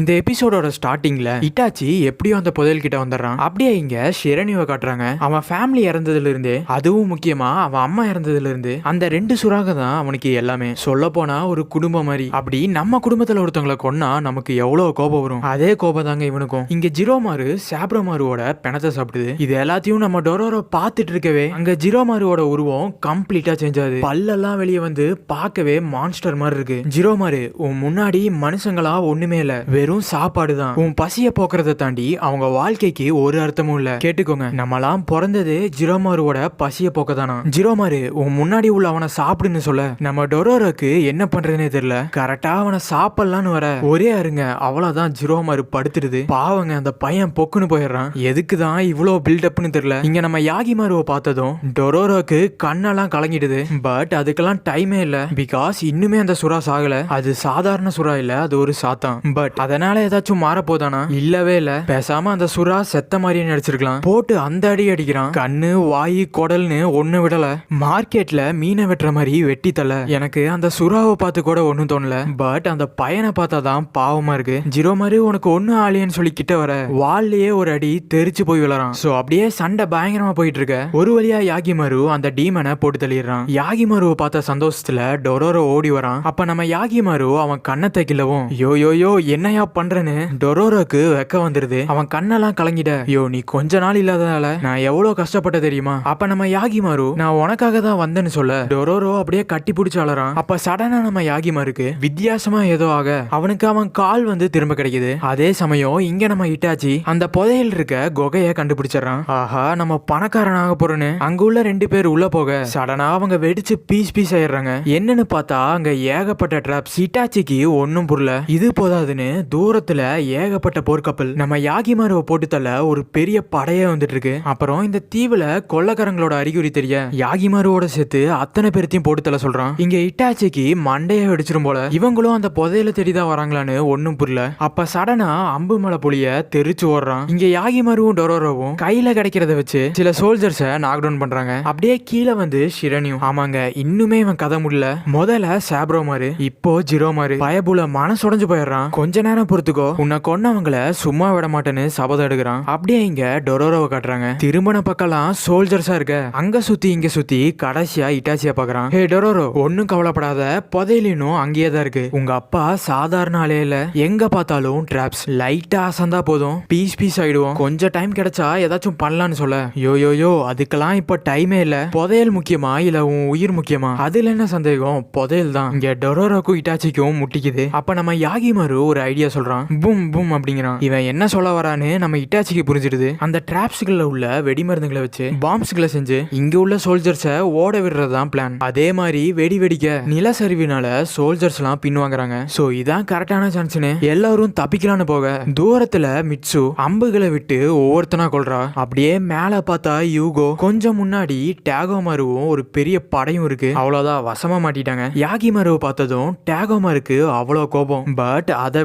இந்த எபிசோடோட ஸ்டார்டிங்ல இட்டாச்சி எப்படியோ அந்த புதையல் கிட்ட வந்துடுறான். அப்படியே இங்க ஷிரணிவை காட்டுறாங்க. அவன் ஃபேமிலி இறந்ததுல இருந்து, அதுவும் முக்கியமா அவன் அம்மா இறந்ததுல இருந்து அந்த ரெண்டு சுறாக தான் அவனுக்கு எல்லாமே. சொல்ல போனா ஒரு குடும்பம் மாதிரி. அப்படி நம்ம குடும்பத்துல ஒருத்தவங்களை கொன்னா நமக்கு எவ்வளவு கோபம் வரும், அதே கோபம் தாங்க இவனுக்கும். இங்க ஜிரோமாரு சாப்ரோமாருவோட பிணத்தை சாப்பிடுது. இது எல்லாத்தையும் நம்ம டொரோரோ பார்த்துட்டு இருக்கவே அங்க ஜிரோமாருவோட உருவம் கம்ப்ளீட்டா சேஞ்ச் ஆகுது. பல்லெல்லாம் வெளியே வந்து பார்க்கவே மான்ஸ்டர் மாதிரி இருக்கு. ஜிரோமாரு, உன் முன்னாடி மனுஷங்களா ஒண்ணுமே இல்ல, வெறும் சாப்பாடு தான். உன் பசிய போக்குறத தாண்டி அவங்க வாழ்க்கைக்கு ஒரு அர்த்தமும் இல்ல. கேட்டுக்கோங்க, நம்மலாம் பிறந்தது ஜிரோமாருவோட பசிய போக்க தானா. ஜிரோமாரு, உன் முன்னாடி உள்ள அவனை சாப்பிடுன்னு சொல்ல நம்ம டொரோரோக்கு என்ன பண்றதுனே தெரியல. கரெக்டா அவனை சாப்பிடலான்னு வர ஒரே அருங்க அவ்வளவுதான் ஜிரோமாரு படுத்துடுது. பாவங்க, அந்த பையன் பொக்குன்னு போயிடுறான். எதுக்குதான் இவ்வளவு பில்டப்னு தெரியல. இங்க நம்ம யாகிமாருவை பார்த்ததும் டொரோரோக்கு கண்ணெல்லாம் கலங்கிடுது. பட் அதுக்கெல்லாம் டைமே இல்ல. பிகாஸ் இன்னுமே அந்த சுறா சாகல. அது சாதாரண சுறா இல்ல, அது ஒரு சாத்தான். பட் அதனால ஏதாச்சும் மாற போதானா? இல்லவே இல்ல. பேசாம அந்த சுறா செத்த மாதிரியே நடிச்சிருக்கலாம். போட்டு அந்த அடி அடிக்கிறான். கண்ணு வாய் குடல்னு ஒண்ணு விடல. மார்க்கெட்ல மீனை வெட்டுற மாதிரி வெட்டி தள்ள. எனக்கு அந்த சுறாவை பார்த்து கூட ஒண்ணும் தோணல. பட் அந்த பையனை பார்த்தாதான் பாவமா இருக்கு. ஜிரோமாரு, உனக்கு ஒண்ணு ஆலியன்னு சொல்லி கிட்ட வர வால்லையே ஒரு அடி தெரிச்சு போய் விழறான். சோ அப்படியே சண்டை பயங்கரமா போயிட்டு இருக்க ஒரு வழியா யாகிமாரு அந்த டீமனை போட்டு தள்ளிடுறான். யாகிமாருவை பார்த்த சந்தோஷத்துல டொரோரோ ஓடி வரான். அப்ப நம்ம யாகிமாரு அவன் கண்ணத்தை கிள்ளவும் யோ யோ யோ என்னையா பண்றேன்னு டொரோரோக்கு வெக்க வந்துருது. அவன் கண்ணெல்லாம் கலங்கிட. யோ, நீ கொஞ்ச நாள் இல்லாதனால நான் எவ்வளவு கஷ்டப்பட்ட தெரியுமா? அப்ப நம்ம யாகிமாரு, நான் உனக்காக தான் வந்தேன்னு சொல்ல டொரோரோ அப்படியே கட்டி பிடிச்சு அலறான். அப்ப சடனா நம்ம யாகிமாருக்கு வித்தியாசமா ஏதோ ஆக அவனுக்கு அவன் கால் வந்து திரும்ப கிடைக்குது. அதே சமயம் இங்க நம்ம இட்டாச்சி அந்த புதையல் இருக்க குகைய கண்டுபிடிச்சிடறான். ஆஹா, நம்ம பணக்காரனாக போறேன்னு அங்க உள்ள ரெண்டு பேர் உள்ள போக சடனா அவங்க வெடிச்சு பீஸ் பீஸ் ஆயிடுறாங்க. என்னன்னு பார்த்தா அங்க ஏகப்பட்ட ட்ராப்ஸ். இட்டாச்சிக்கு ஒன்னும் புரியல. இது போதாதுன்னு தூரத்துல ஏகப்பட்ட போர்க்கப்பல் நம்ம யாகிமாருவை போட்டு தள்ள ஒரு பெரிய படையே வந்துட்டு இருக்கு. அப்புறம் இந்த தீவுல கொள்ளக்காரங்களோட அறிகுறி தெரிய யாகிமாருவோட சேர்த்து அத்தனை பேர்த்தையும் போட்டு தள்ள சொல்றான். இங்க இட்டாச்சிக்கு மண்டைய வெடிச்சிரும் போல. இவங்களும் அந்த புதையில தேடிதான் வராங்களான்னு ஒன்னும் புரியல. அப்ப சடனா அம்பு மலை புலிய தெரிச்சு ஓடுறான். இங்க யாகிமாருவும் டொரோரோவும் கையில கிடைக்கிறத வச்சு சில சோல்ஜர்ஸ நாக் டவுன் பண்றாங்க. அப்படியே கீழே வந்து ஷிரணியும். ஆமாங்க, இன்னுமே இவன் கதை முடியல. முதல்ல சாப்ரோமாரு, இப்போ ஜிரோமாரு. பயபுல மனசுடைஞ்சு போயிடுறான். கொஞ்ச நேரம் பொறுத்துக்கோ, உன்னை கொன்னவங்கள சும்மா விட மாட்டேன்னு சபதம் எடுக்கிறான். அப்படியே இங்க டொரோரோவை காட்டுறாங்க. திருமண பக்கம்லாம் சோல்ஜர்ஸா இருக்க. அங்க சுத்தி இங்க சுத்தி கடைசியா இட்டாச்சியா பாக்குறான். ஹே டொரோரோ, ஒன்னும் கவலைப்படாத, புதையலினும் அங்கேயே தான் இருக்கு. உங்க அப்பா சாதாரண ஆளே இல்ல. எங்க பார்த்தாலும் டிராப்ஸ். லைட்டா அசந்தா போதும் பீஸ் பீஸ் ஆயிடுவோம். கொஞ்சம் டைம் கிடைச்சா ஏதாச்சும் பண்ணலான்னு சொல்ல யோ யோ யோ, அதுக்கெல்லாம் இப்ப டைமே இல்ல. புதையல் முக்கியமா இல்ல உன் உயிர் முக்கியமா? அதுல என்ன சந்தேகம், புதையல் தான். இங்க டொரோரோக்கும் இட்டாச்சிக்கும் முட்டிக்குது. அப்ப நம்ம யாகிமாரு ஒரு ஐடியா சொல்றான். பூம் பூம் அப்படிங்கிறான். இவன் என்ன சொல்ல வரான்னு நம்ம இட்டாச்சிக்கு புரிஞ்சிடுது. அந்த டிராப்ஸ்களை உள்ள வெடிமருந்துகளை வச்சு பாம்ஸ்களை செஞ்சு இங்க உள்ள சோல்ஜர்ஸ ஓட விடுறதுதான் பிளான். அதே மாதிரி வெடி வெடிக்க நிலச்சரிவினால சோல்ஜர்ஸ் எல்லாம் பின்வாங்குறாங்க. சோ இதான் கரெக்டான சான்ஸ்னு எல்லாரும் தப்பிக்கலான்னு போக தூரத்துல மிட்சு அம்புகளை விட்டு ஒவ்வொருத்தனா கொள்றா. அப்படியே மேல பார்த்தா யூகோ, கொஞ்சம் முன்னாடி டேகோமாருவும் ஒரு பெரிய படையும் இருக்கு. அவ்வளவுதான், வசமா மாட்டிட்டாங்க. யாகிமாருவை பார்த்ததும் டேகோமாருக்கு அவ்வளவு கோபம். பட் அதை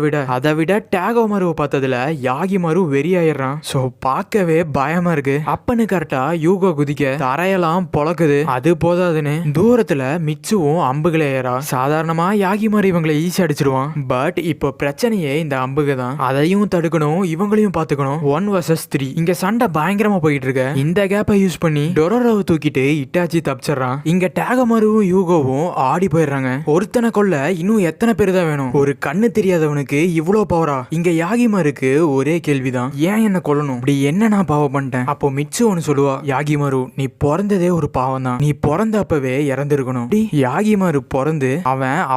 விட டேகோமாருவை பார்த்ததுல யாகிமாரு வெறியாயிடுறான். சோ பார்க்கவே பயமா இருக்கு. அப்பன்னு கரெக்டா யூகோ குதிக்க தரையெல்லாம் பொழக்குது. அது போதாதுன்னு தூரத்துல மிச்சுவும் அம்புகளை ஏறா. சாதாரணமா யாகிமாரு இவங்களை ஈஸி அடிச்சிருவான். பட் இப்போ பிரச்சனையே இந்த அம்புக தான். அதையும் தடுக்கணும், இவங்களையும் பாத்துக்கணும். 1 vs 3. இங்க சண்டை பயங்கரமா போயிட்டு இருக்க. இந்த கேப்பை யூஸ் பண்ணி டொரோரோவை தூக்கிட்டு இட்டாச்சி தப்பிச்சிடறான். இங்க டேகோமாருவும் யூகோவும் ஆடி போயிடுறாங்க. ஒருத்தனை கொல்ல இன்னும் எத்தனை பேர் தான் வேணும்? ஒரு கண்ணு தெரியாதவனுக்கு இவ்வளோ பவரா? இங்க யாகிமாருக்கு ஒரே கேள்விதான், ஏன் என்ன கொல்லணும்? இப்படி என்ன நான் பாவம் பண்ணிட்டேன்? அப்போ மிச்சு ஒன்னு சொல்லுவா, யாகிமாரு, நீ பிறந்ததே ஒரு பாவம் தான். நீ பிறந்த அப்பவே இறந்திருக்கணும். யாகிமாரு பிறந்து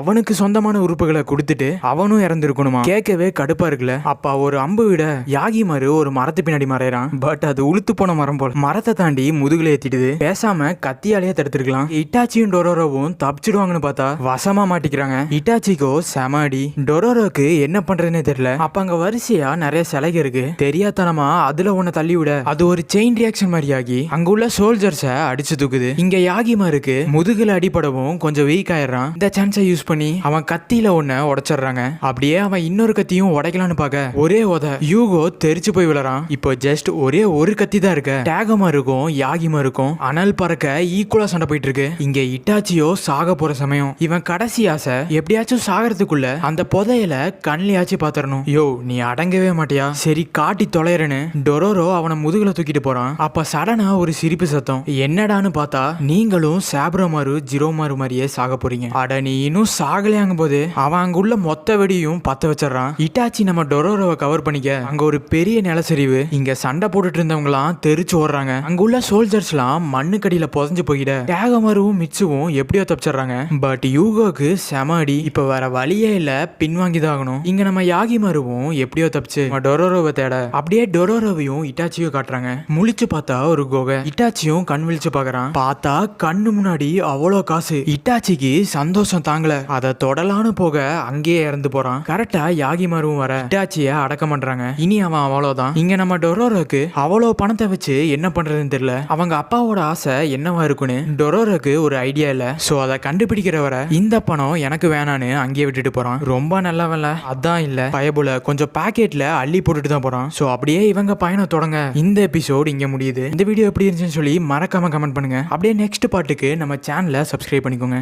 அவனுக்கு சொந்தமான உறுப்புகளை கொடுத்துட்டு அவனும் இறந்திருக்கணுமா? கேட்கவே கடுப்பா இருக்குல்ல. அப்ப ஒரு அம்பு விட யாகிமாரு ஒரு மரத்து பின்னாடி மறையறான். பட் அது உளுத்து போன மரம் போல மரத்தை தாண்டி முதுகுல ஏத்திடுது. பேசாம கத்தியாலேயே தடுத்திருக்கலாம். இட்டாச்சியும் டொரோரோவும் தப்பிச்சிடுவாங்கன்னு பார்த்தா வசமா மாட்டிக்கிறாங்க. இட்டாச்சிக்கோ செமாடி. டொரோரோக்கு என்ன பண்றதுன்னு தெரியல. அப்ப அங்க வரிசையா நிறைய சிலைக இருக்கு. தெரியாதனமா அதுல ஒண்ணு தள்ளி விட அது ஒரு செயின் ரியாக்ஷன் மாதிரி ஆகி அங்க உள்ள சோல்ஜர்ஸ அடிச்சு தூக்குது. இங்க யாகிமாருக்கு முதுகுல அடிபடவும் கொஞ்சம் வீக் ஆயிடுறான். இந்த சான்ஸை யூஸ் பண்ணி அவன் கத்தியில ஒண்ண உடைச்சிடுறாங்க. அப்படியே அவன் இன்னொரு கத்தியும் உடைக்கலான்னு பார்க்க ஒரே உத யூகோ தெரிச்சு போய் விழறான். இப்போ ஜஸ்ட் ஒரே ஒரு கத்தி தான் இருக்கு. டேகோமாருக்கும் யாகிமாருக்கும் அனல் பறக்க ஈக்குவலா சண்டை போயிட்டு இருக்கு. இங்க இட்டாச்சியோ சாக போற சமயம் இவன் கடைசி ஆசை எப்படியாச்சும் சாகறதுக்குள்ள அந்த புதையல கண்ணியா எப்படியாச்சும் பாத்துறணும். யோ நீ அடங்கவே மாட்டியா, சரி காட்டி தொலைறேன்னு டொரோரோ அவனை முதுகுல தூக்கிட்டு போறான். அப்ப சடனா ஒரு சிரிப்பு சத்தம். என்னடான்னு பார்த்தா நீங்களும் சாப்ரோமாரு ஜிரோமாரு மாதிரியே சாக போறீங்க. அட நீ இன்னும் சாகலையாங்கும் போது அவன் அங்க உள்ள மொத்த வெடியும் பத்த வச்சிடறான். இட்டாச்சி நம்ம டொரோரோவை கவர் பண்ணிக்க அங்க ஒரு பெரிய நிலச்சரிவு. இங்க சண்டை போட்டுட்டு இருந்தவங்களாம் தெரிச்சு ஓடுறாங்க. அங்க உள்ள சோல்ஜர்ஸ் எல்லாம் மண்ணுக்கடியில புதஞ்சு போயிட டேகமாருவும் மிச்சுவும் எப்படியோ தப்பிச்சிடறாங்க. பட் யூகோக்கு செம அடி. இப்ப வேற வழியே இல்ல, பின்வாங்கிதான் ஆகணும். இங்க நம்ம யாகிமாருவும் எப்படியோ தப்பிச்சு டொரோரோவை தேட அப்படியே டொரோரோவையும் இட்டாச்சியும் காட்டுறாங்க. முழிச்சு பார்த்தா ஒரு குகை. இட்டாச்சியும் கண் விழிச்சு பாக்குறான். பார்த்தா கண்ணு முன்னாடி அவ்வளோ காசு. இட்டாச்சிக்கு சந்தோஷம் தாங்கல. அதை தொடலான்னு போக அங்கேயே இறந்து போறான். கரெக்டா யாகிமாருவும் வர இட்டாச்சிய அடக்கம் பண்றாங்க. இனி அவன் அவ்வளவுதான். இங்க நம்ம டொரோரோக்கு அவ்வளோ பணத்தை வச்சு என்ன பண்றதுன்னு தெரியல. அவங்க அப்பாவோட ஆசை என்னவா இருக்குன்னு டொரோரோக்கு ஒரு ஐடியா இல்ல. சோ அதை கண்டுபிடிக்கிற வர இந்த பணம் எனக்கு வேணான்னு அங்கேயே விட்டுட்டு போறான். ரொம்ப நல்லவன்ல அதான் இல்ல பயபுல கொஞ்சம் பாக்கெட்ல அள்ளி போட்டுட்டு தான் போறான். சோ அப்படியே இவங்க பயணம் தொடங்க இந்த எபிசோட் இங்க முடியுது. இந்த வீடியோ எப்படி இருந்துச்சுன்னு சொல்லி மறக்காம கமெண்ட் பண்ணுங்க. அப்படியே நெக்ஸ்ட் பார்ட்டுக்கு நம்ம சேனலை சப்ஸ்கிரைப் பண்ணிக்கோங்க.